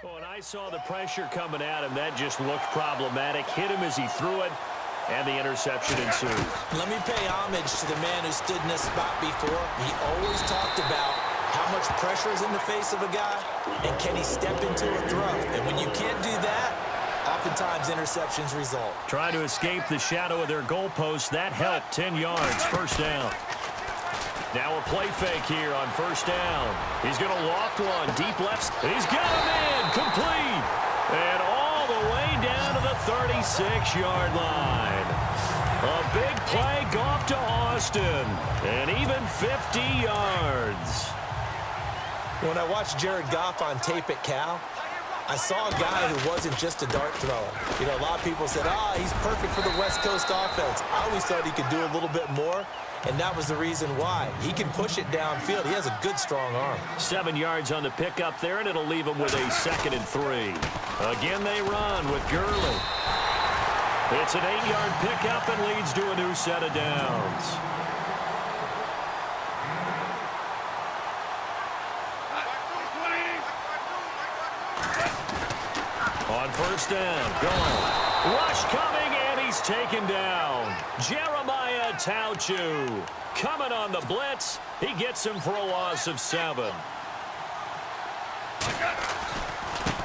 Oh, and I saw the pressure coming at him. That just looked problematic. Hit him as he threw it, and the interception ensued. Let me pay homage to the man who stood in this spot before. He always talked about how much pressure is in the face of a guy, and can he step into a throw. And when you can't do that, oftentimes interceptions result. Trying to escape the shadow of their goalpost. That helped. 10 yards, first down. Now a play fake here on first down. He's going to loft one, deep left. He's got him in, complete. And all the way down to the 36-yard line. A big play, Goff to Austin, and even 50 yards. When I watched Jared Goff on tape at Cal, I saw a guy who wasn't just a dart thrower. You know, a lot of people said, he's perfect for the West Coast offense. I always thought he could do a little bit more, and that was the reason why. He can push it downfield. He has a good, strong arm. 7 yards on the pickup there, and it'll leave him with a 2nd and 3. Again, they run with Gurley. It's an 8-yard pickup and leads to a new set of downs. On first down, gone. Rush coming, and he's taken down. Jeremiah Tauchu coming on the blitz. He gets him for a loss of 7.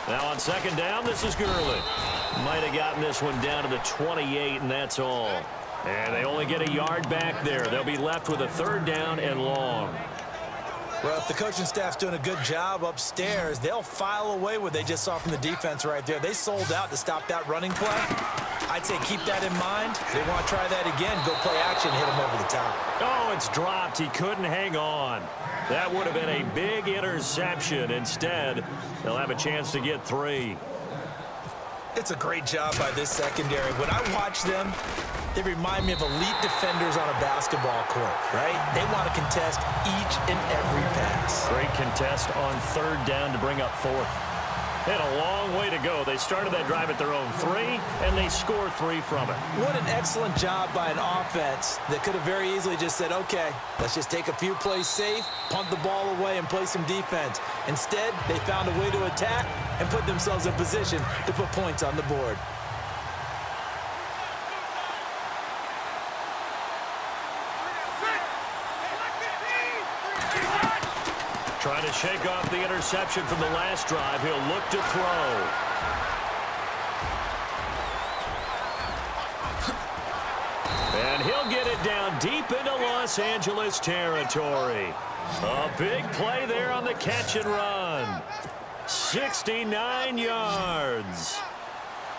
Now on second down, this is Gurley. Might have gotten this one down to the 28, and that's all. And they only get a yard back there. They'll be left with a 3rd down and long. Well, if the coaching staff's doing a good job upstairs, they'll file away what they just saw from the defense right there. They sold out to stop that running play. I'd say keep that in mind. If they want to try that again, go play action, hit him over the top. Oh, it's dropped. He couldn't hang on. That would have been a big interception. Instead, they'll have a chance to get 3. It's a great job by this secondary. When I watch them, they remind me of elite defenders on a basketball court, right? They want to contest each and every pass. Great contest on 3rd down to bring up 4th. They had a long way to go. They started that drive at their own 3, and they scored 3 from it. What an excellent job by an offense that could have very easily just said, okay, let's just take a few plays safe, punt the ball away, and play some defense. Instead, they found a way to attack and put themselves in position to put points on the board. Trying to shake off the interception from the last drive. He'll look to throw. And he'll get it down deep into Los Angeles territory. A big play there on the catch and run. 69 yards.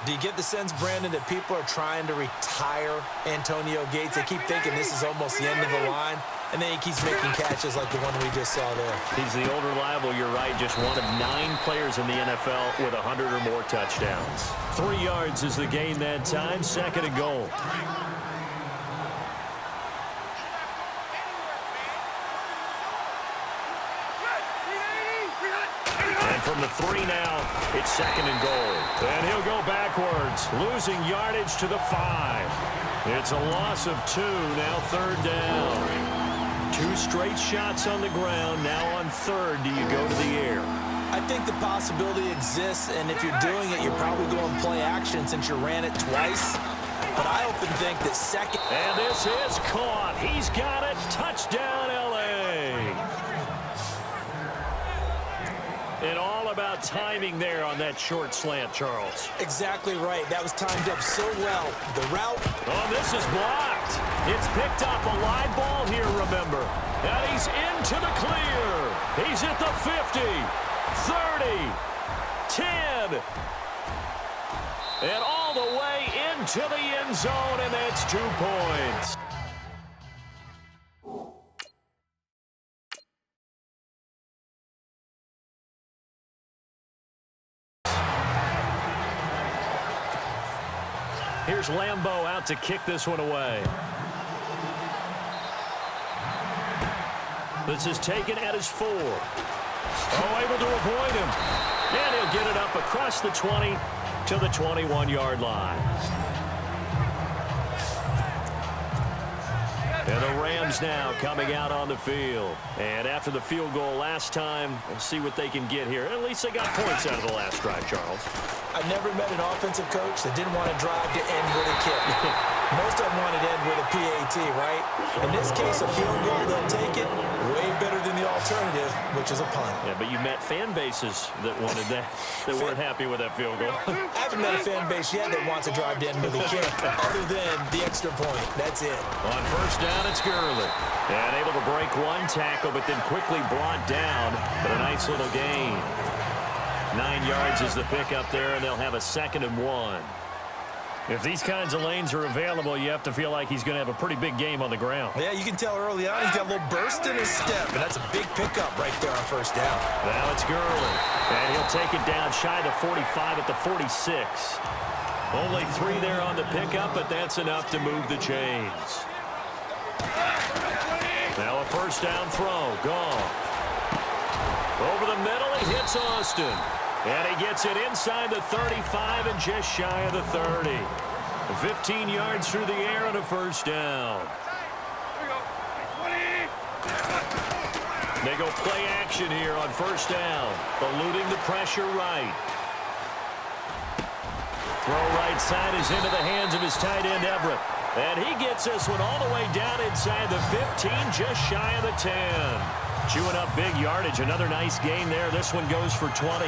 Do you get the sense, Brandon, that people are trying to retire Antonio Gates? They keep thinking this is almost the end of the line, and then he keeps making catches like the one we just saw there. He's the old reliable, you're right, just one of 9 players in the NFL with 100 or more touchdowns. 3 yards is the gain that time, 2nd and goal. From the 3 now, it's 2nd and goal. And he'll go backwards, losing yardage to the 5. It's a loss of 2, now 3rd down. 2 straight shots on the ground, now on 3rd, do you go to the air? I think the possibility exists, and if you're doing it, you're probably going to play action since you ran it twice. But I often think that 2nd... And this is caught. He's got it. Touchdown, L.A. And all about timing there on that short slant, Charles. Exactly right. That was timed up so well. The route. Oh, this is blocked. It's picked up. A live ball here, remember. And he's into the clear. He's at the 50, 30, 10. And all the way into the end zone, and that's 2 points. Here's Lambeau out to kick this one away. This is taken at his 4. Oh, able to avoid him. And he'll get it up across the 20 to the 21-yard line. And the Rams now coming out on the field. And after the field goal last time, we'll see what they can get here. At least they got points out of the last drive, Charles. I never met an offensive coach that didn't want to drive to end with a kick. Most of them wanted to end with a PAT, right? In this case, a field goal, they'll take it. Way better than the alternative, which is a punt. Yeah, but you met fan bases that wanted that, that weren't happy with that field goal. I haven't met a fan base yet that wants to drive to end with a kick, other than the extra point. That's it. On first down, it's Gurley. And able to break one tackle, but then quickly brought down. But a nice little gain. 9 yards is the pickup there, and they'll have a 2nd and 1. If these kinds of lanes are available, you have to feel like he's going to have a pretty big game on the ground. Yeah, you can tell early on he's got a little burst in his step, and that's a big pickup right there on first down. Now it's Gurley, and he'll take it down shy of the 45 at the 46. Only 3 there on the pickup, but that's enough to move the chains. Now a first down throw. Gone. Over the middle, he hits Austin. And he gets it inside the 35 and just shy of the 30. 15 yards through the air and a first down. They go play action here on first down. Eluding the pressure right. Throw right side is into the hands of his tight end, Everett. And he gets this one all the way down inside the 15, just shy of the 10. Chewing up big yardage. Another nice gain there. This one goes for 20.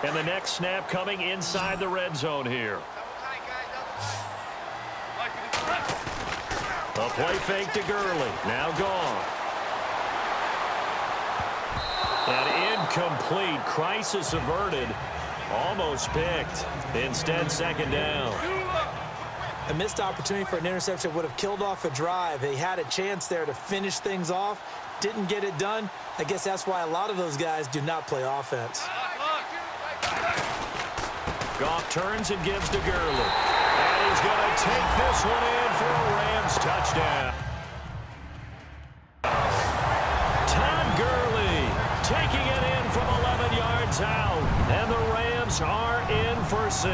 And the next snap coming inside the red zone here. A play fake to Gurley. Now gone. An incomplete. Crisis averted. Almost picked. Instead, 2nd down. A missed opportunity for an interception would have killed off a drive. They had a chance there to finish things off. Didn't get it done. I guess that's why a lot of those guys do not play offense. Goff turns and gives to Gurley. And he's going to take this one in for a Rams touchdown. Todd Gurley taking it in from 11 yards out. And the Rams are in for 6.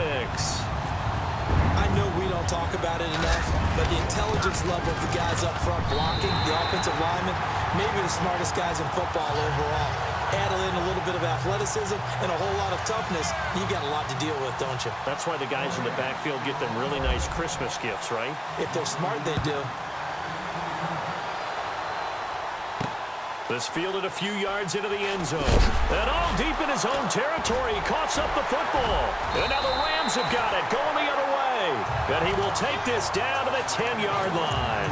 I know we don't talk about it enough, but the intelligence level of the guys up front blocking, the offensive linemen, maybe the smartest guys in football overall. Add in a little bit of athleticism and a whole lot of toughness, you got a lot to deal with, don't you? That's why the guys in the backfield get them really nice Christmas gifts, right? If they're smart, they do. This fielded a few yards into the end zone. And all deep in his own territory, he coughs up the football. And now the Rams have got it, going the other way. And he will take this down to the 10-yard line.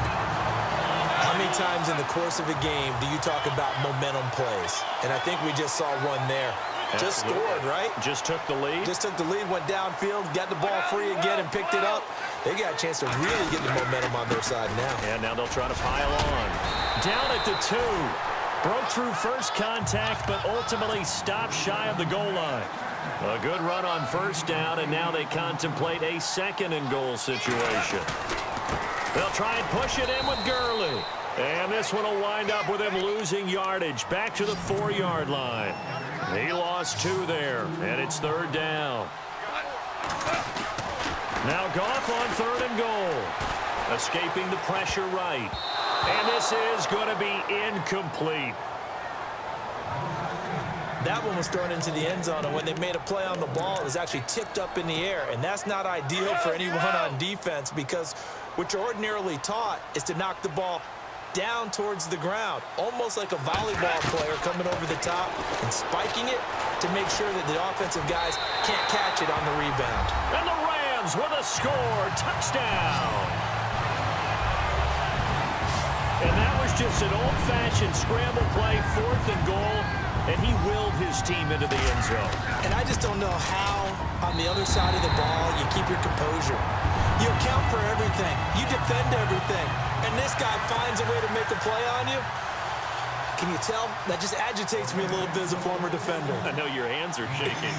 How many times in the course of a game do you talk about momentum plays? And I think we just saw one there. Just scored, right? Just took the lead. Just took the lead, went downfield, got the ball free again and picked it up. They got a chance to really get the momentum on their side now. And now they'll try to pile on. Down at the 2. Broke through first contact, but ultimately stopped shy of the goal line. A good run on first down, and now they contemplate a 2nd and goal situation. They'll try and push it in with Gurley. And this one will wind up with him losing yardage back to the 4-yard line. He lost 2 there, and it's 3rd down. Now Goff on 3rd and goal. Escaping the pressure right. And this is going to be incomplete. That one was thrown into the end zone, and when they made a play on the ball, it was actually tipped up in the air. And that's not ideal for anyone on defense, because what you're ordinarily taught is to knock the ball down towards the ground, almost like a volleyball player coming over the top and spiking it to make sure that the offensive guys can't catch it on the rebound. And the Rams with a score, touchdown. And that was just an old-fashioned scramble play, 4th and goal, and he willed his team into the end zone. And I just don't know how, on the other side of the ball, you keep your composure. You account for everything. You defend everything. And this guy finds a way to make a play on you. Can you tell? That just agitates me a little bit as a former defender. I know your hands are shaking.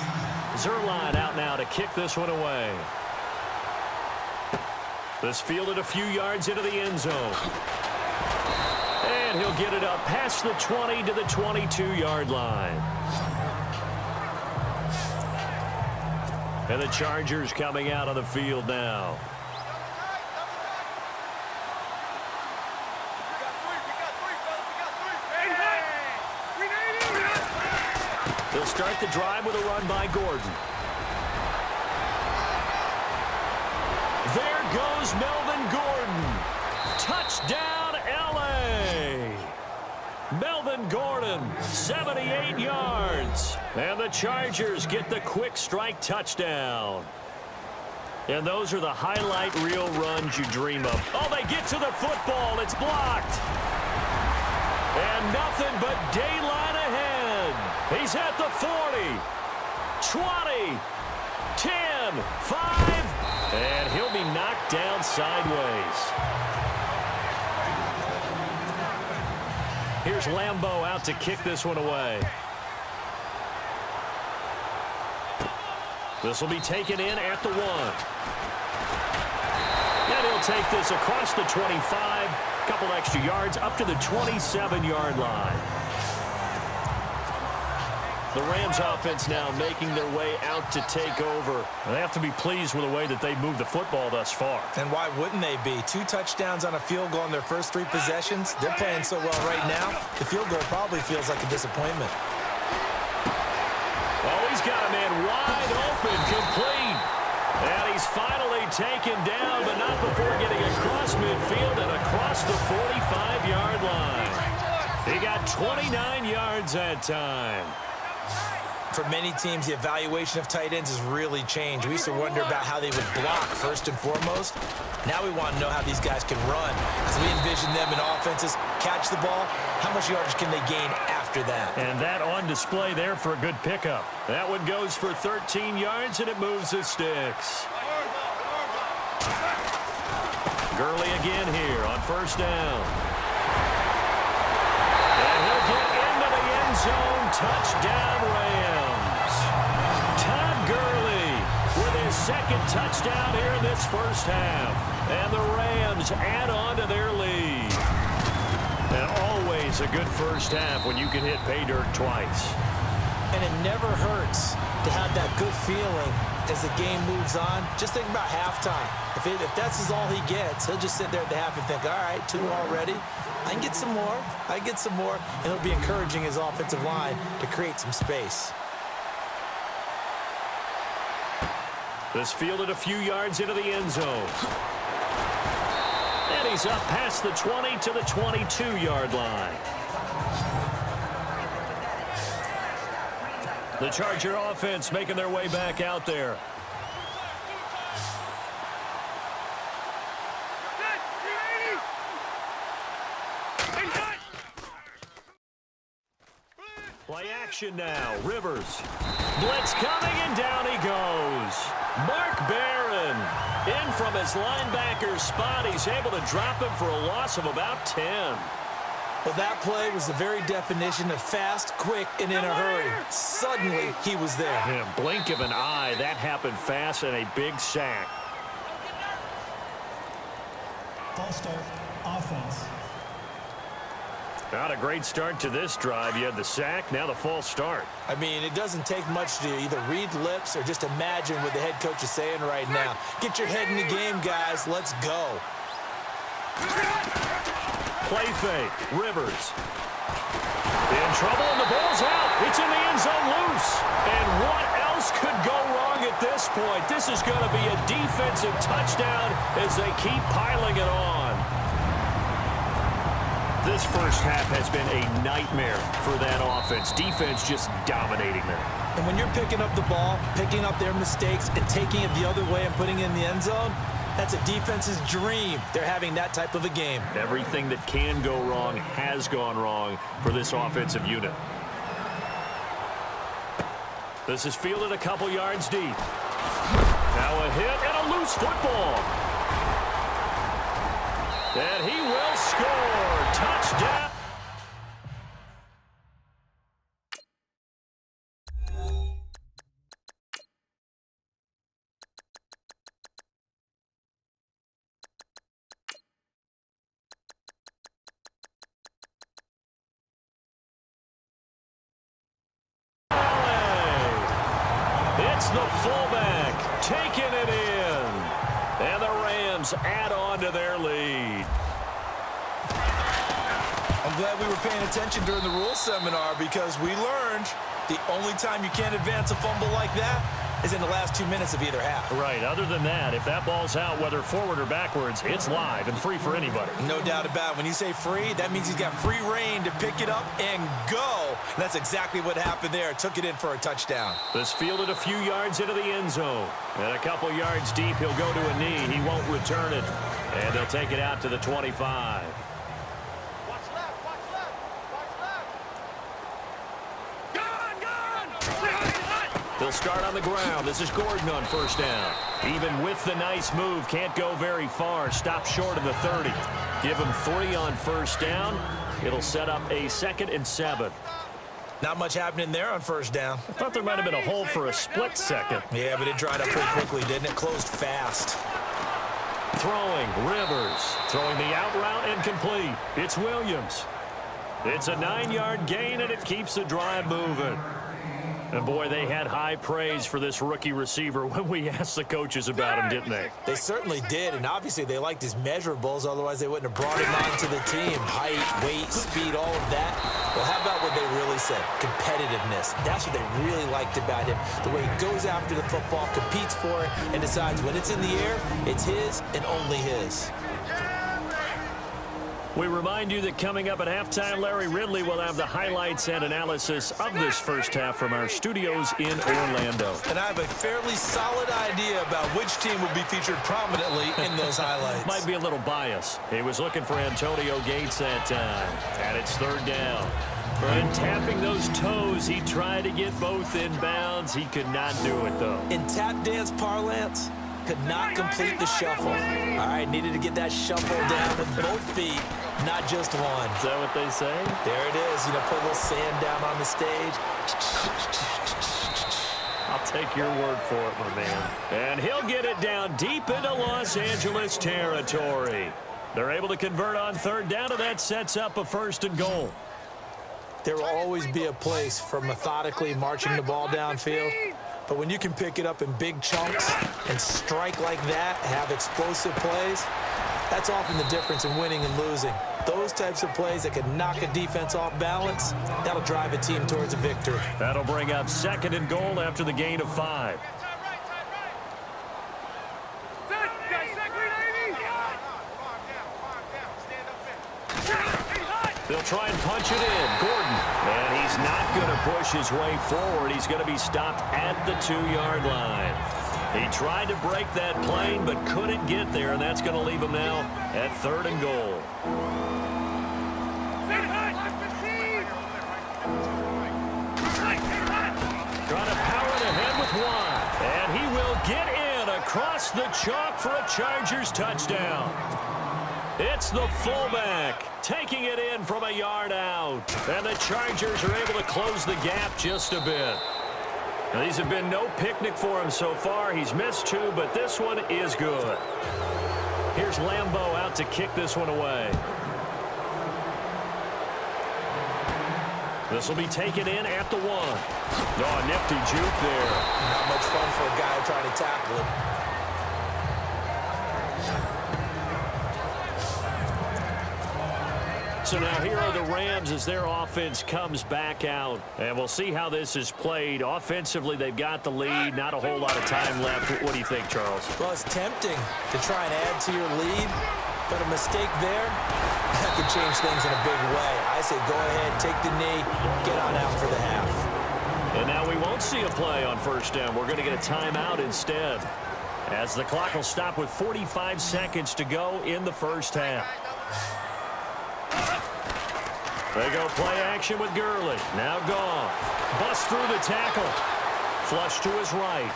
Zerline out now to kick this one away. This fielded a few yards into the end zone. And he'll get it up past the 20 to the 22-yard line. And the Chargers coming out on the field now. They'll start the drive with a run by Gordon. There goes Melvin Gordon. Touchdown, L.A. Melvin Gordon, 78 yards. And the Chargers get the quick strike touchdown. And those are the highlight reel runs you dream of. Oh, they get to the football. It's blocked. And nothing but daylight ahead. He's at the 40, 20, 10, 5, and he'll be knocked down sideways. Here's Lambeau out to kick this one away. This will be taken in at the 1. And he'll take this across the 25, couple extra yards up to the 27-yard line. The Rams offense now making their way out to take over. They have to be pleased with the way that they've moved the football thus far. And why wouldn't they be? 2 touchdowns on a field goal in their first 3 possessions. They're playing so well right now, the field goal probably feels like a disappointment. Oh, he's got a man wide open, complete. And he's finally taken down, but not before getting across midfield and across the 45-yard line. He got 29 yards that time. For many teams, the evaluation of tight ends has really changed. We used to wonder about how they would block first and foremost. Now we want to know how these guys can run. As we envision them in offenses, catch the ball, how much yardage can they gain after that? And that on display there for a good pickup. That one goes for 13 yards, and it moves the sticks. Gurley again here on first down. And he'll get into the end zone. Touchdown, Rams. Second touchdown here in this first half. And the Rams add on to their lead. And always a good first half when you can hit pay dirt twice. And it never hurts to have that good feeling as the game moves on. Just think about halftime. If that's all he gets, he'll just sit there at the half and think, all right, 2 already. I can get some more. I can get some more. And it'll be encouraging his offensive line to create some space. This fielded a few yards into the end zone. And he's up past the 20 to the 22-yard line. The Charger offense making their way back out there. Play action now. Rivers. Blitz coming, and down he goes. Mark Barron in from his linebacker spot. He's able to drop him for a loss of about 10. Well, that play was the very definition of fast, quick, and in a hurry. Suddenly, he was there. Yeah, blink of an eye. That happened fast, and a big sack. False start, offense. Not a great start to this drive. You had the sack, now the false start. I mean, it doesn't take much to either read lips or just imagine what the head coach is saying right now. Get your head in the game, guys. Let's go. Play fake. Rivers. In trouble, and the ball's out. It's in the end zone loose. And what else could go wrong at this point? This is going to be a defensive touchdown as they keep piling it on. This first half has been a nightmare for that offense. Defense just dominating them. And when you're picking up the ball, picking up their mistakes, and taking it the other way and putting it in the end zone, that's a defense's dream. They're having that type of a game. Everything that can go wrong has gone wrong for this offensive unit. This is fielded a couple yards deep. Now a hit and a loose football. And he will score. Touchdown. It's the fullback, taking it in. And the Rams add on to their lead. I'm glad we were paying attention during the rules seminar because we learned the only time you can't advance a fumble like that is in the last 2 minutes of either half. Right. Other than that, if that ball's out, whether forward or backwards, it's live and free for anybody. No doubt about it. When you say free, that means he's got free reign to pick it up and go. And that's exactly what happened there. Took it in for a touchdown. This fielded a few yards into the end zone. And a couple yards deep, he'll go to a knee. He won't return it. And they'll take it out to the 25. They'll start on the ground. This is Gordon on first down. Even with the nice move, can't go very far. Stop short of the 30. Give him 3 on first down. It'll set up a 2nd and 7. Not much happening there on first down. I thought there might have been a hole for a split second. Yeah, but it dried up pretty quickly, didn't it? Closed fast. Throwing, Rivers. Throwing the out route and complete. It's Williams. It's a 9-yard gain, and it keeps the drive moving. And, boy, they had high praise for this rookie receiver when we asked the coaches about him, didn't they? They certainly did, and obviously they liked his measurables. Otherwise, they wouldn't have brought him onto the team. Height, weight, speed, all of that. Well, how about what they really said? Competitiveness. That's what they really liked about him. The way he goes after the football, competes for it, and decides when it's in the air, it's his and only his. We remind you that coming up at halftime, Larry Ridley will have the highlights and analysis of this first half from our studios in Orlando. And I have a fairly solid idea about which team will be featured prominently in those highlights. Might be a little bias. He was looking for Antonio Gates that time. And it's 3rd down. And tapping those toes, he tried to get both in bounds. He could not do it, though. In tap dance parlance, could not complete the shuffle. All right, needed to get that shuffle down with both feet, not just one. Is that what they say? There it is. You know, put a little sand down on the stage. I'll take your word for it, my man. And he'll get it down deep into Los Angeles territory. They're able to convert on 3rd down, and that sets up a 1st and goal. There will always be a place for methodically marching the ball downfield. But when you can pick it up in big chunks and strike like that, have explosive plays, that's often the difference in winning and losing. Those types of plays that can knock a defense off balance, that'll drive a team towards a victory. That'll bring up 2nd and goal after the gain of 5. They'll try and punch it in. Gordon. And he's not going to push his way forward. He's going to be stopped at the 2-yard line. He tried to break that plane but couldn't get there, and that's going to leave him now at 3rd and goal. Trying to power it ahead with 1. And he will get in across the chalk for a Chargers touchdown. It's the fullback taking it in from a yard out. And the Chargers are able to close the gap just a bit. Now, these have been no picnic for him so far. He's missed 2, but this one is good. Here's Lambeau out to kick this one away. This will be taken in at the 1. Oh, nifty juke there. Not much fun for a guy trying to tackle it. So now here are the Rams as their offense comes back out. And we'll see how this is played. Offensively, they've got the lead. Not a whole lot of time left. What do you think, Charles? Well, it's tempting to try and add to your lead, but a mistake there, that could change things in a big way. I say go ahead, take the knee, get on out for the half. And now we won't see a play on 1st down. We're going to get a timeout instead, as the clock will stop with 45 seconds to go in the 1st half. They go play action with Gurley. Now Goff. Bust through the tackle. Flush to his right.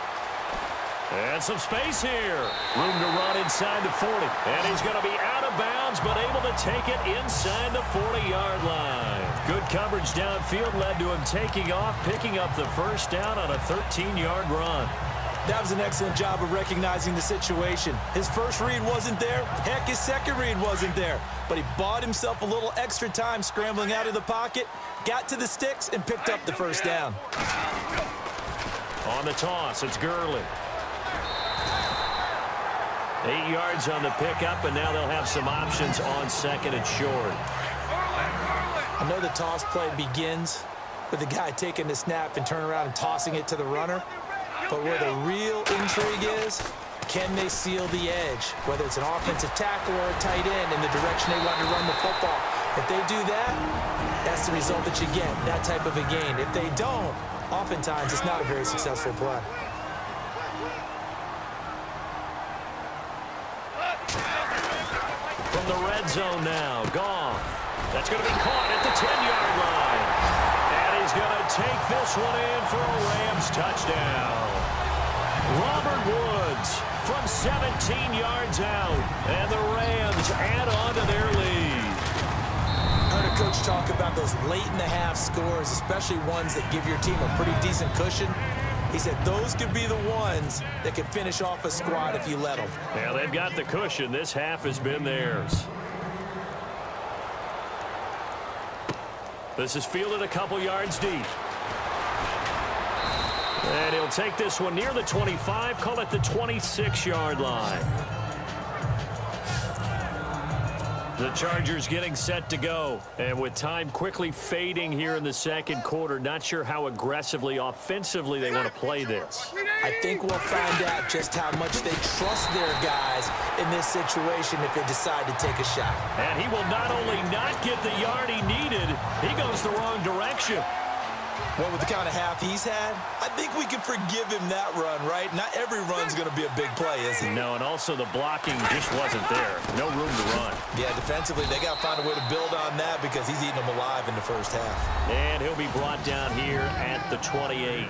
And some space here. Room to run inside the 40. And he's going to be out of bounds, but able to take it inside the 40-yard line. Good coverage downfield led to him taking off, picking up the 1st down on a 13-yard run. That was an excellent job of recognizing the situation. His first read wasn't there. Heck, his second read wasn't there. But he bought himself a little extra time scrambling out of the pocket, got to the sticks, and picked up the 1st down. On the toss, it's Gurley. 8 yards on the pickup, and now they'll have some options on second and short. I know the toss play begins with the guy taking the snap and turning around and tossing it to the runner. But where the real intrigue is, can they seal the edge? Whether it's an offensive tackle or a tight end in the direction they want to run the football. If they do that, that's the result that you get, that type of a gain. If they don't, oftentimes it's not a very successful play. From the red zone now, Goff. That's going to be caught at the 10-yard line. And he's going to take this one in for a Rams touchdown. Robert Woods from 17 yards out. And the Rams add on to their lead. I heard a coach talk about those late-in-the-half scores, especially ones that give your team a pretty decent cushion. He said those could be the ones that can finish off a squad if you let them. Yeah, they've got the cushion. This half has been theirs. This is fielded a couple yards deep. And he'll take this one near the 25, call it the 26-yard line. The Chargers getting set to go. And with time quickly fading here in the second quarter, not sure how aggressively, offensively they want to play this. I think we'll find out just how much they trust their guys in this situation if they decide to take a shot. And he will not only not get the yard he needed, he goes the wrong direction. Well, with the kind of half he's had, I think we can forgive him that run, right? Not every run's going to be a big play, is he? No, and also the blocking just wasn't there. No room to run. Yeah, defensively, they got to find a way to build on that because he's eating them alive in the first half. And he'll be brought down here at the 28.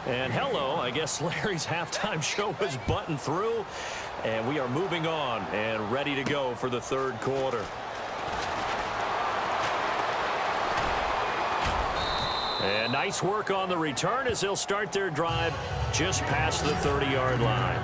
And hello, I guess Larry's halftime show was buttoned through. And we are moving on and ready to go for the third quarter. And nice work on the return as they'll start their drive just past the 30-yard line.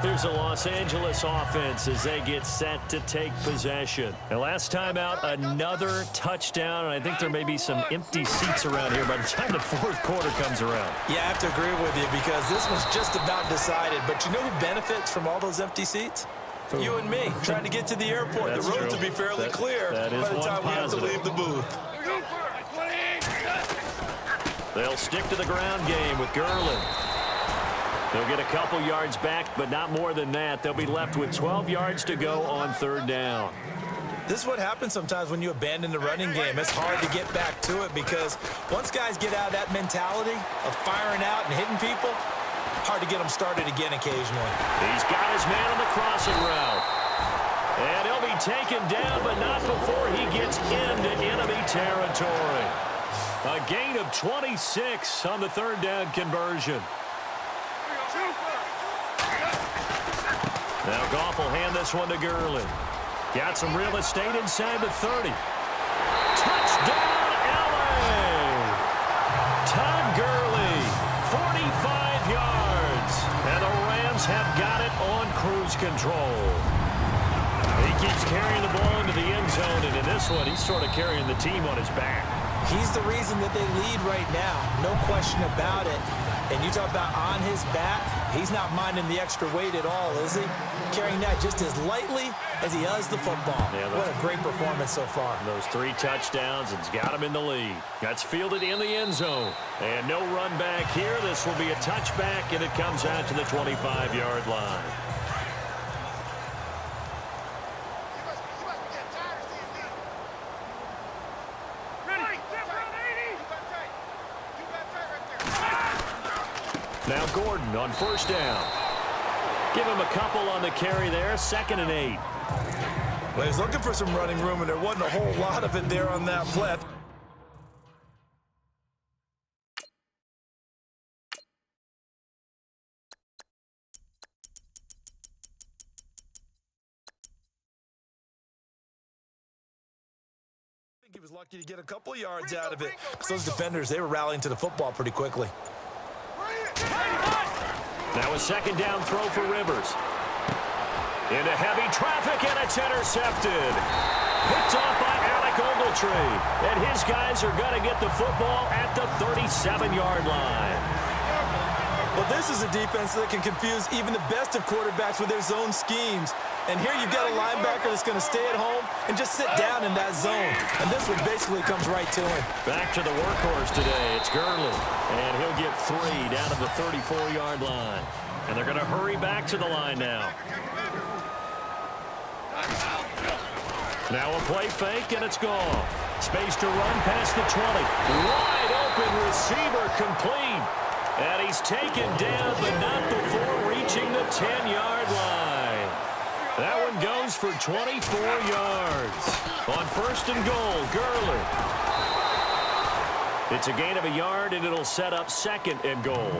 Here's the Los Angeles offense as they get set to take possession. And last time out, another touchdown, and I think there may be some empty seats around here by the time the fourth quarter comes around. Yeah, I have to agree with you because this one's just about decided. But you know who benefits from all those empty seats? You and me, trying to get to the airport. That's the roads true. will be fairly clear that is by the time we have to positive. leave the booth. They'll stick to the ground game with Gurley. They'll get a couple yards back, but not more than that. They'll be left with 12 yards to go on third down. This is what happens sometimes when you abandon the running game. It's hard to get back to it because once guys get out of that mentality of firing out and hitting people, hard to get them started again occasionally. He's got his man on the crossing route. And he'll be taken down, but not before he gets into enemy territory. A gain of 26 on the third down conversion. Now Goff will hand this one to Gurley. Got some real estate inside the 30. Touchdown, LA! Todd Gurley, 45 yards. And the Rams have got it on cruise control. He keeps carrying the ball into the end zone, and in this one, he's sort of carrying the team on his back. He's the reason that they lead right now. No question about it. And you talk about on his back, he's not minding the extra weight at all, is he? Carrying that just as lightly as he does the football. Yeah, what a great performance so far. Those 3 touchdowns, and it's got him in the lead. That's fielded in the end zone. And no run back here. This will be a touchback, and it comes out to the 25-yard line. Now Gordon on first down. Give him a couple on the carry there, 2nd and 8. Well, he's looking for some running room, and there wasn't a whole lot of it there on that play. I think he was lucky to get a couple of yards out of it. Those defenders, they were rallying to the football pretty quickly. Now a 2nd down throw for Rivers. Into heavy traffic, and it's intercepted. Picked off by Alec Ogletree. And his guys are going to get the football at the 37-yard line. Well, this is a defense that can confuse even the best of quarterbacks with their zone schemes. And here you've got a linebacker that's going to stay at home and just sit down in that zone. And this one basically comes right to him. Back to the workhorse today. It's Gurley. And he'll get 3 down to the 34-yard line. And they're going to hurry back to the line now. Now a play fake, and it's gone. Space to run past the 20. Wide open receiver complete. And he's taken down, but not before reaching the 10-yard line. That one goes for 24 yards. On first and goal, Gurley. It's a gain of a yard, and it'll set up second and goal.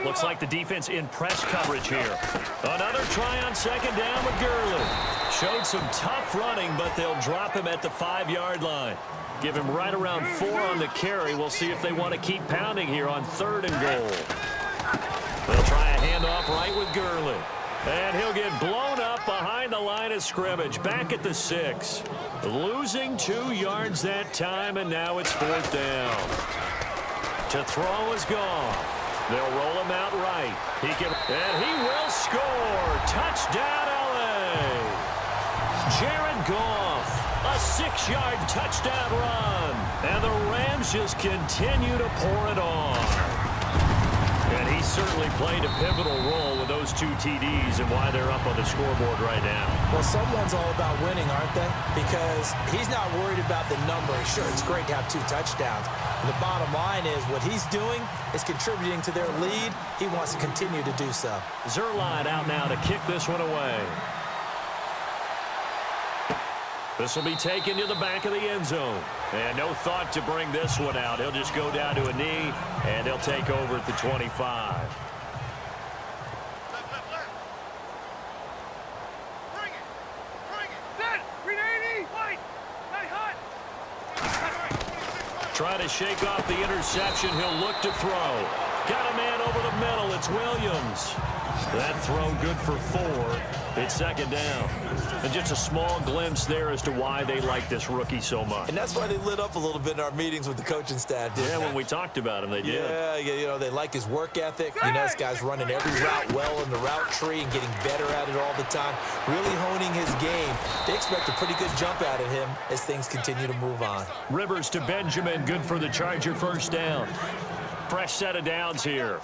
Looks like the defense in press coverage here. Another try on second down with Gurley. Showed some tough running, but they'll drop him at the 5-yard line. Give him right around 4 on the carry. We'll see if they want to keep pounding here on third and goal. They'll try a handoff right with Gurley. And he'll get blown up behind the line of scrimmage. Back at the 6. Losing 2 yards that time, and now it's 4th down. To throw is Goff. They'll roll him out right. And he will score. Touchdown, L.A. Jared Goff. A 6-yard touchdown run. And the Rams just continue to pour it on. And he certainly played a pivotal role with those 2 TDs and why they're up on the scoreboard right now. Well, someone's all about winning, aren't they? Because he's not worried about the number. Sure, it's great to have 2 touchdowns. And the bottom line is what he's doing is contributing to their lead. He wants to continue to do so. Zuerlein out now to kick this one away. This will be taken to the back of the end zone. And no thought to bring this one out. He'll just go down to a knee, and he'll take over at the 25. Trying to shake off the interception. He'll look to throw. Got a man over the middle. It's Williams. That throw good for 4. It's second down. And just a small glimpse there as to why they like this rookie so much. And that's why they lit up a little bit in our meetings with the coaching staff. Yeah, when we talked about him, they did. Yeah, you know, they like his work ethic. You know, this guy's running every route well in the route tree and getting better at it all the time, really honing his game. They expect a pretty good jump out of him as things continue to move on. Rivers to Benjamin, good for the Charger first down. Fresh set of downs here.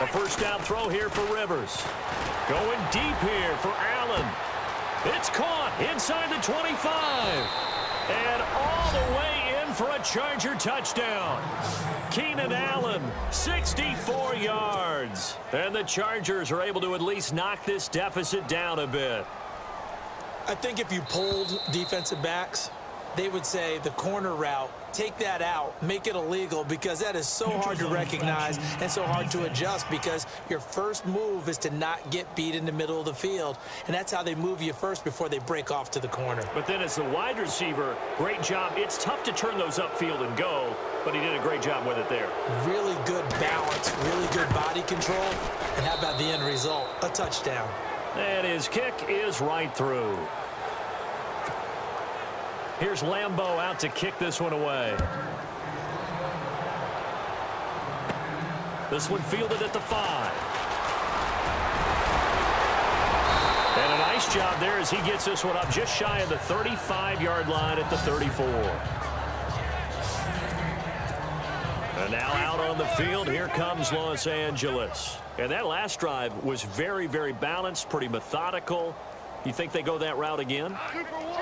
A first down throw here for Rivers. Going deep here for Allen. It's caught inside the 25. And all the way in for a Charger touchdown. Keenan Allen, 64 yards. And the Chargers are able to at least knock this deficit down a bit. I think if you polled defensive backs, they would say the corner route, take that out, make it illegal, because that is so hard to recognize and so hard to adjust, because your first move is to not get beat in the middle of the field, and that's how they move you first before they break off to the corner. But then as the wide receiver, great job. It's tough to turn those upfield and go, but he did a great job with it there. Really good balance, really good body control, and how about the end result? A touchdown. And his kick is right through. Here's Lambeau out to kick this one away. This one fielded at the 5. And a nice job there as he gets this one up just shy of the 35-yard line at the 34. And now out on the field, here comes Los Angeles. And that last drive was very, very balanced, pretty methodical. You think they go that route again?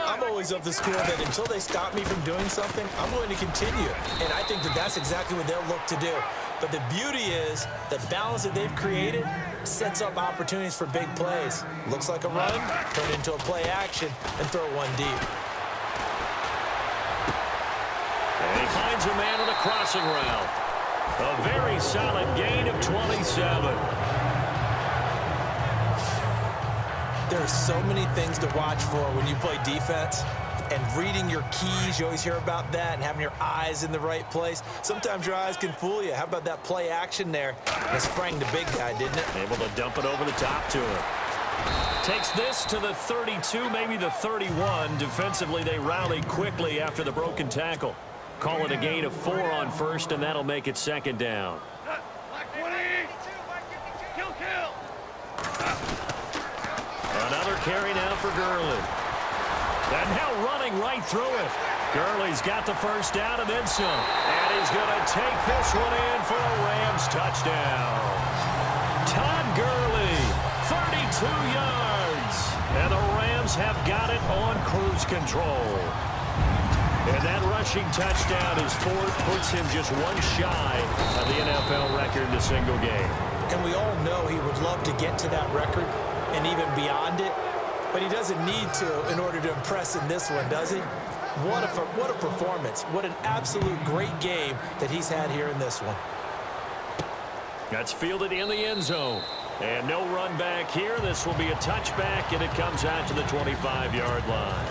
I'm always of the school that until they stop me from doing something, I'm going to continue. And I think that that's exactly what they'll look to do. But the beauty is the balance that they've created sets up opportunities for big plays. Looks like a run, turn into a play action, and throw one deep. And he finds a man on a crossing route. A very solid gain of 27. There are so many things to watch for when you play defense, and reading your keys, you always hear about that, and having your eyes in the right place. Sometimes your eyes can fool you. How about that play action there? And it sprang the big guy, didn't it? Able to dump it over the top to him. Takes this to the 32, maybe the 31. Defensively, they rally quickly after the broken tackle. Call it a gain of 4 on first, and that'll make it second down. Another carry now for Gurley. And now running right through it. Gurley's got the first down and then some. And he's going to take this one in for a Rams touchdown. Todd Gurley, 32 yards. And the Rams have got it on cruise control. And that rushing touchdown is fourth, puts him just one shy of the NFL record in a single game. And we all know he would love to get to that record and even beyond it. But he doesn't need to in order to impress in this one, does he? What a performance. What an absolute great game that he's had here in this one. That's fielded in the end zone. And no run back here. This will be a touchback, and it comes out to the 25-yard line.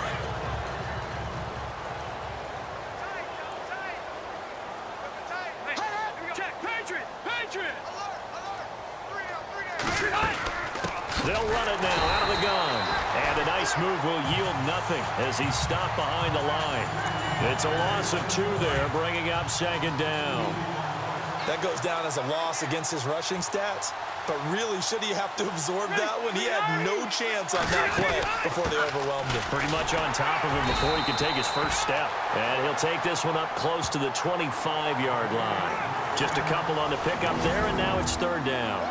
They'll run it now out of the gun. And a nice move will yield nothing as he's stopped behind the line. It's a loss of 2 there, bringing up second down. That goes down as a loss against his rushing stats. But really, should he have to absorb that one? He had no chance on that play before they overwhelmed him. Pretty much on top of him before he could take his first step. And he'll take this one up close to the 25-yard line. Just a couple on the pickup there, and now it's third down.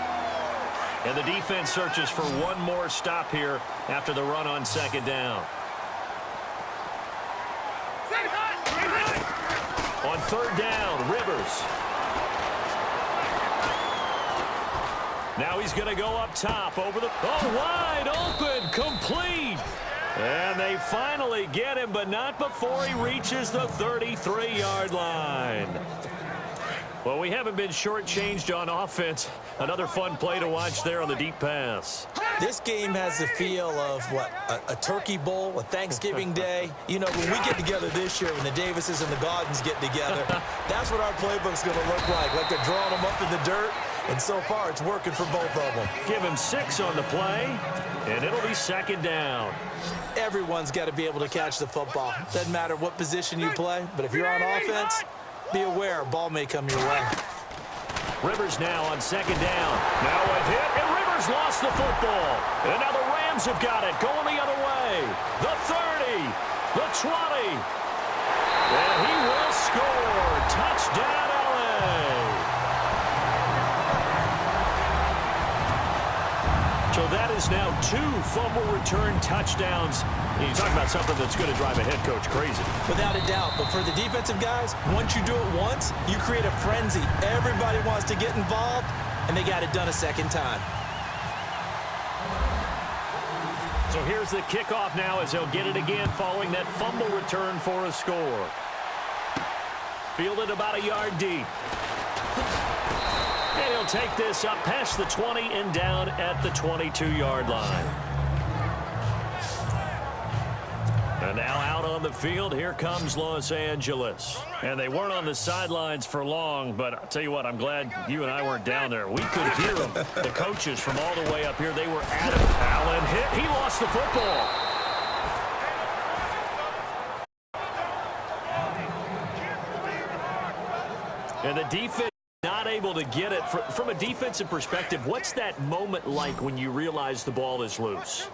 And the defense searches for one more stop here after the run on second down. On third down, Rivers. Now he's going to go up top over the... Oh, wide open, complete. And they finally get him, but not before he reaches the 33-yard line. Well, we haven't been shortchanged on offense. Another fun play to watch there on the deep pass. This game has the feel of, what, a turkey bowl, a Thanksgiving day. You know, when we get together this year, when the Davises and the Gaudens get together, that's what our playbook's going to look like they're drawing them up in the dirt. And so far, it's working for both of them. Give him 6 on the play, and it'll be second down. Everyone's got to be able to catch the football. Doesn't matter what position you play, but if you're on offense, be aware a ball may come your way. Rivers now on second down. Now a hit, and Rivers lost the football. And now the Rams have got it, going the other way. The 30, the 20. And he will score. Touchdown, LA. So that is now 2 fumble return touchdowns. You talk about something that's going to drive a head coach crazy. Without a doubt. But for the defensive guys, once you do it once, you create a frenzy. Everybody wants to get involved, and they got it done a second time. So here's the kickoff now as they'll get it again following that fumble return for a score. Fielded about a yard deep. And he'll take this up past the 20 and down at the 22-yard line. And now out on the field, here comes Los Angeles. And they weren't on the sidelines for long, but I'll tell you what, I'm glad you and I weren't down there. We could hear them. The coaches from all the way up here, they were at him. Allen hit. He lost the football. And the defense not able to get it. From a defensive perspective, what's that moment like when you realize the ball is loose?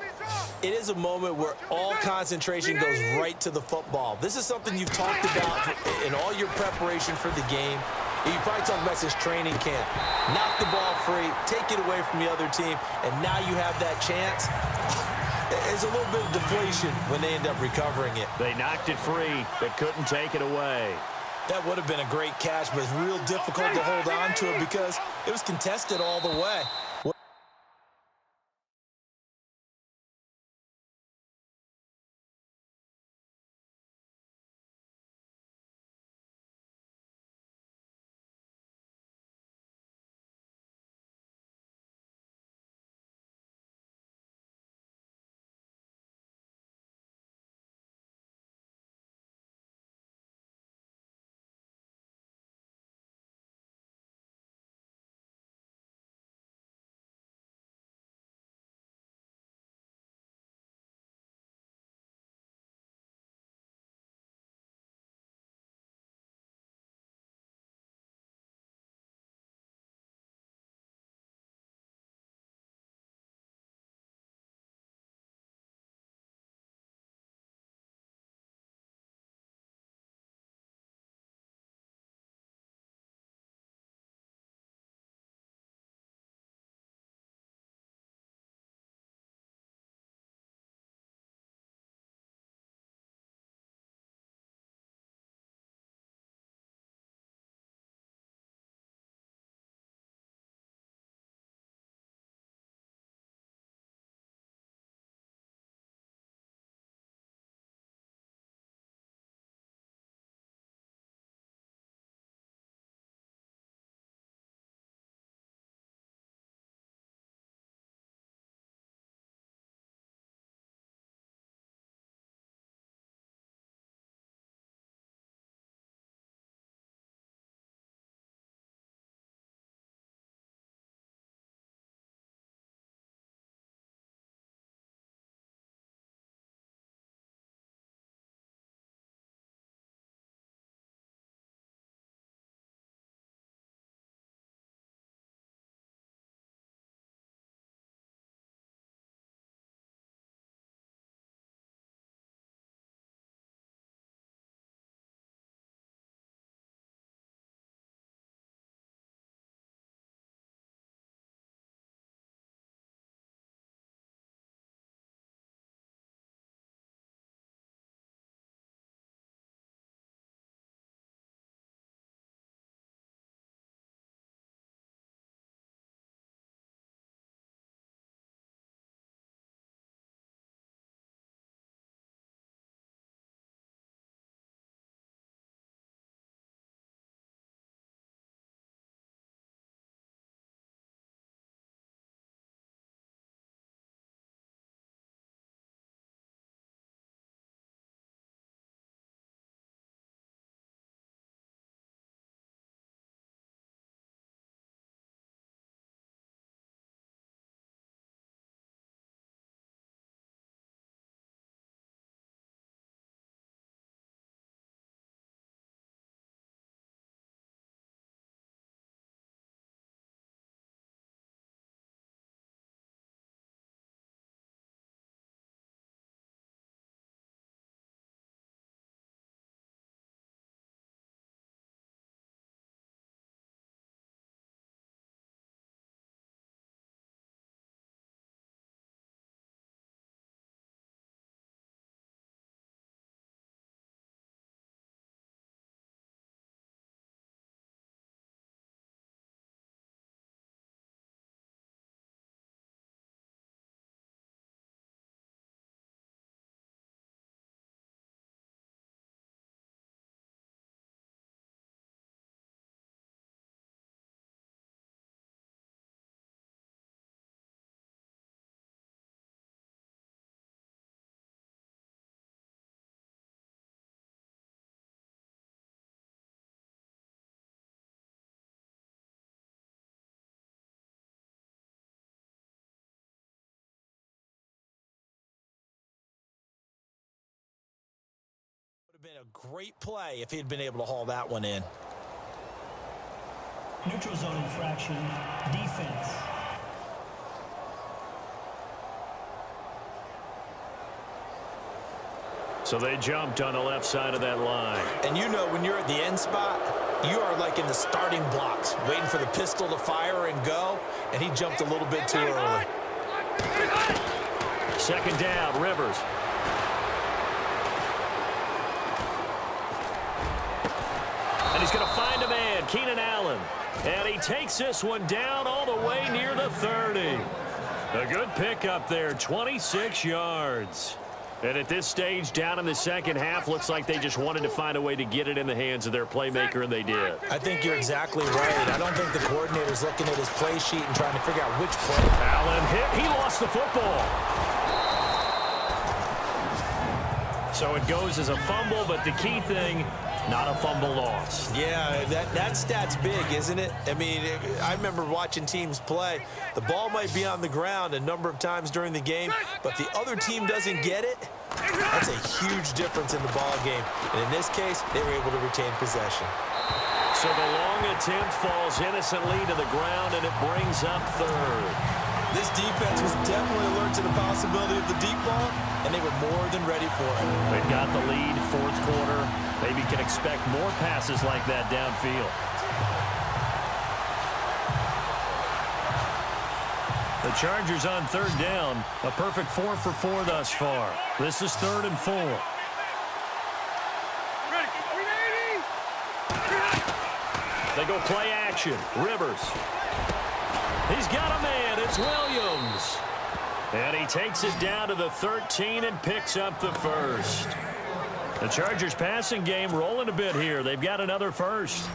It is a moment where all concentration goes right to the football. This is something you've talked about in all your preparation for the game. You probably talked about this training camp. Knock the ball free, take it away from the other team, and now you have that chance. There's a little bit of deflation when they end up recovering it. They knocked it free, but couldn't take it away. That would have been a great catch, but it's real difficult to hold on to it because it was contested all the way. Been a great play if he'd been able to haul that one in. Neutral zone infraction, defense. So they jumped on the left side of that line. And you know when you're at the end spot, you are like in the starting blocks, waiting for the pistol to fire and go, and he jumped a little bit too early. Second down, Rivers. And he's going to find a man, Keenan Allen. And he takes this one down all the way near the 30. A good pickup there, 26 yards. And at this stage, down in the second half, looks like they just wanted to find a way to get it in the hands of their playmaker, and they did. I think you're exactly right. I don't think the coordinator's looking at his play sheet and trying to figure out which play. Allen hit. He lost the football. So it goes as a fumble, but the key thing, not a fumble loss. Yeah, that stat's big, isn't it? I mean, I remember watching teams play. The ball might be on the ground a number of times during the game, but if the other team doesn't get it, that's a huge difference in the ball game. And in this case, they were able to retain possession. So the long attempt falls innocently to the ground, and it brings up third. This defense was definitely alert to the possibility of the deep ball, and they were more than ready for it. They've got the lead, fourth quarter. Maybe can expect more passes like that downfield. The Chargers on third down. A perfect 4 for 4 thus far. This is 3rd and 4. They go play action. Rivers. He's got a man. It's Williams. And he takes it down to the 13 and picks up the first. The Chargers passing game rolling a bit here. They've got another first.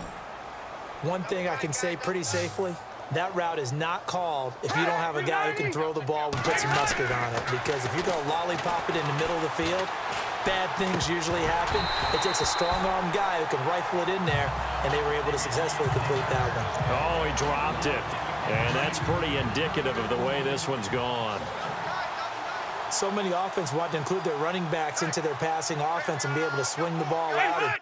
One thing I can say pretty safely, that route is not called if you don't have a guy who can throw the ball and put some mustard on it. Because if you're going to lollipop it in the middle of the field, bad things usually happen. It takes a strong-arm guy who can rifle it in there, and they were able to successfully complete that one. Oh, he dropped it. And that's pretty indicative of the way this one's gone. So many offense want to include their running backs into their passing offense and be able to swing the ball out.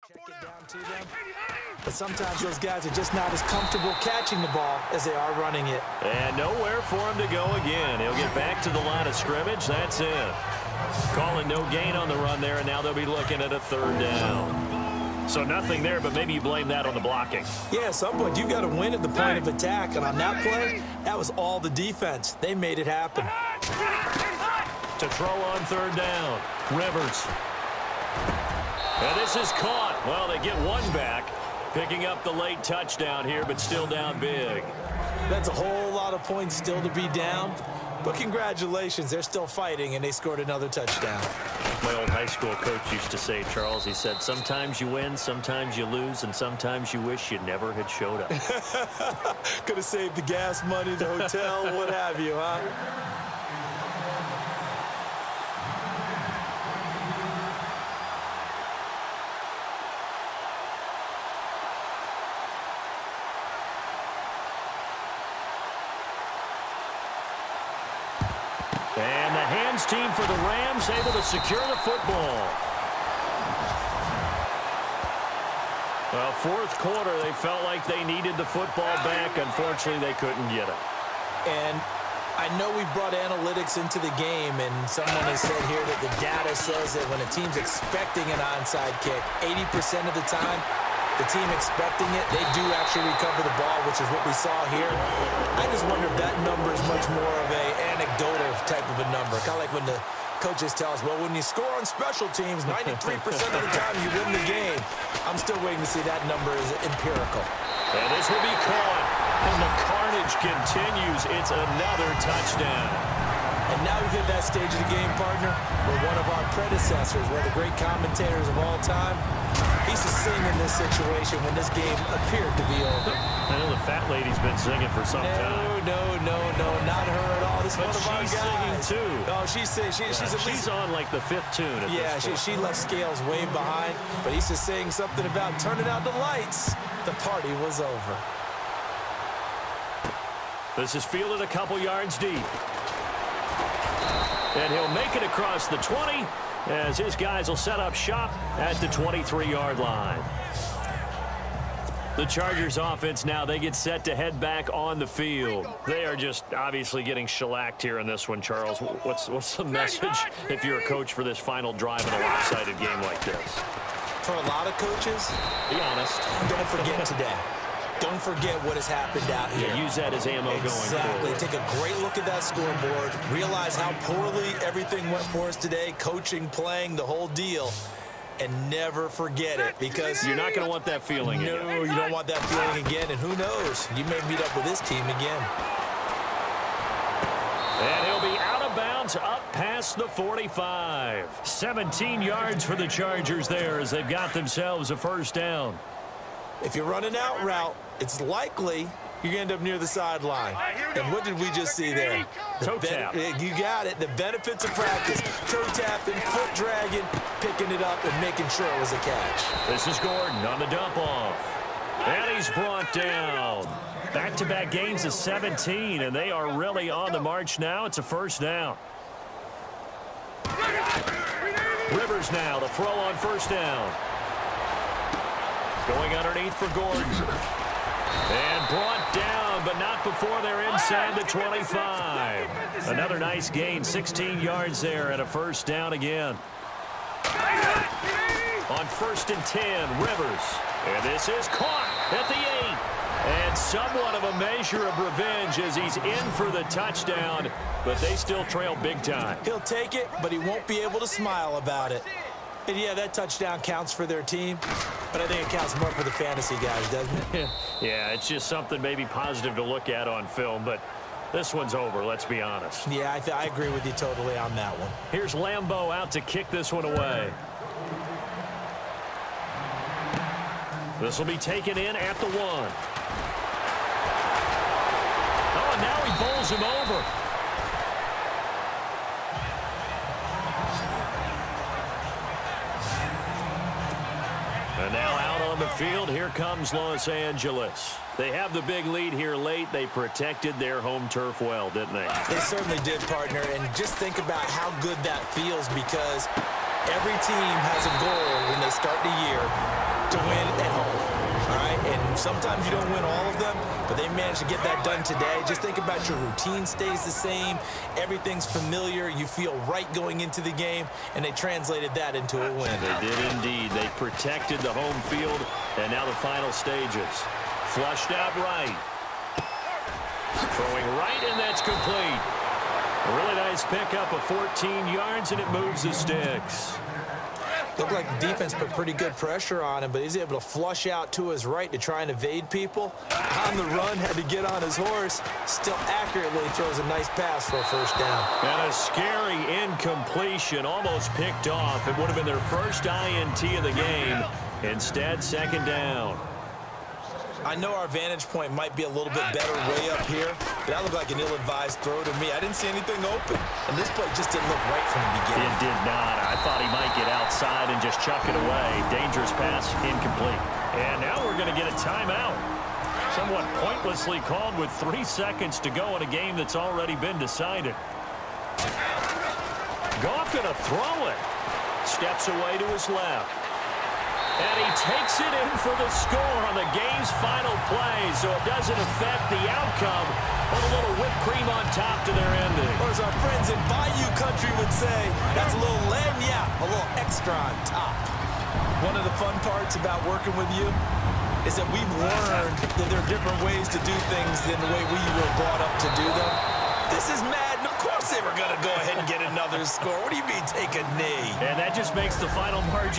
Check it down to them. But sometimes those guys are just not as comfortable catching the ball as they are running it. And nowhere for him to go again. He'll get back to the line of scrimmage. That's it. Calling no gain on the run there, and now they'll be looking at a 3rd down. So nothing there, but maybe you blame that on the blocking. Yeah, at some point you've got to win at the point of attack. And on that play, that was all the defense. They made it happen. To throw on 3rd down, Rivers. And this is caught. Well, they get one back, picking up the late touchdown here, but still down big. That's a whole lot of points still to be down. But congratulations, they're still fighting, and they scored another touchdown. My old high school coach used to say, Charles, he said, sometimes you win, sometimes you lose, and sometimes you wish you never had showed up. Could have saved the gas money, the hotel, what have you, huh? team for the Rams able to secure the football. Well, fourth quarter, they felt like they needed the football back. Unfortunately, they couldn't get it. And I know we brought analytics into the game, and someone has said here that the data says that when a team's expecting an onside kick, 80% of the time, the team expecting it, they do actually recover the ball, which is what we saw here. I just wonder if that number is much more of an anecdotal type of a number. Kind of like when the coaches tell us, well, when you score on special teams, 93% of the time you win the game. I'm still waiting to see that number is empirical. And this will be caught. And the carnage continues. It's another touchdown. And now we've hit that stage of the game, partner, where one of our predecessors, one of the great commentators of all time, he used to sing in this situation when this game appeared to be over. I know the fat lady's been singing for some time. No, not her at all. This is one of our guys. She's singing too. Oh, she's on like the fifth tune at this point. she left Scales way behind, but he used to sing something about turning out the lights. The party was over. This is fielded a couple yards deep. And he'll make it across the 20 as his guys will set up shop at the 23-yard line. The Chargers offense now, they get set to head back on the field. They are just obviously getting shellacked here in this one, Charles. What's the message if you're a coach for this final drive in a lopsided game like this? For a lot of coaches, be honest, don't forget today. Don't forget what has happened out here. Yeah, use that as ammo going forward. Exactly. Take a great look at that scoreboard. Realize how poorly everything went for us today. Coaching, playing, the whole deal. And never forget it, because you're not going to want that feeling again. No, you don't want that feeling again. And who knows? You may meet up with this team again. And he'll be out of bounds up past the 45. 17 yards for the Chargers there as they've got themselves a first down. If you're running out route, it's likely you're going to end up near the sideline. And what did we just see there? Toe tap. You got it. The benefits of practice. Toe tapping, foot dragging, picking it up, and making sure it was a catch. This is Gordon on the dump off. And he's brought down. Back-to-back gains of 17, and they are really on the march now. It's a first down. Rivers now to throw on first down. Going underneath for Gordon. And brought down, but not before they're inside the 25. Another nice gain, 16 yards there, and a first down again. On 1st and 10, Rivers. And this is caught at the 8. And somewhat of a measure of revenge as he's in for the touchdown, but they still trail big time. He'll take it, but he won't be able to smile about it. And yeah, that touchdown counts for their team, but I think it counts more for the fantasy guys, doesn't it? Yeah, it's just something maybe positive to look at on film, but this one's over, let's be honest. Yeah, I agree with you totally on that one. Here's Lambeau out to kick this one away. This will be taken in at the 1. Oh, and now he bowls him over. And now out on the field, here comes Los Angeles. They have the big lead here late. They protected their home turf well, didn't they? They certainly did, partner. And just think about how good that feels, because every team has a goal when they start the year to win at home. All right? And sometimes you don't win all of them, but they managed to get that done today. Just think about your routine stays the same. Everything's familiar. You feel right going into the game, and they translated that into a win. They did indeed. They protected the home field, and now the final stages. Flushed out right. Throwing right, and that's complete. A really nice pickup of 14 yards, and it moves the sticks. Looked like the defense put pretty good pressure on him, but he's able to flush out to his right to try and evade people. On the run, had to get on his horse. Still accurately throws a nice pass for a first down. And a scary incompletion, almost picked off. It would have been their first INT of the game. Instead, second down. I know our vantage point might be a little bit better way up here, but that looked like an ill-advised throw to me. I didn't see anything open, and this play just didn't look right from the beginning. It did not. I thought he might get outside and just chuck it away. Dangerous pass, incomplete. And now we're going to get a timeout. Somewhat pointlessly called with 3 seconds to go in a game that's already been decided. Goff going to throw it. Steps away to his left. And he takes it in for the score on the game's final play, so it doesn't affect the outcome, but a little whipped cream on top to their ending. Or as our friends in Bayou Country would say, that's a little lagniappe, a little extra on top. One of the fun parts about working with you is that we've learned that there are different ways to do things than the way we were brought up to do them. This is Madden. Of course they were going to go ahead and get another score. What do you mean take a knee? And that just makes the final margin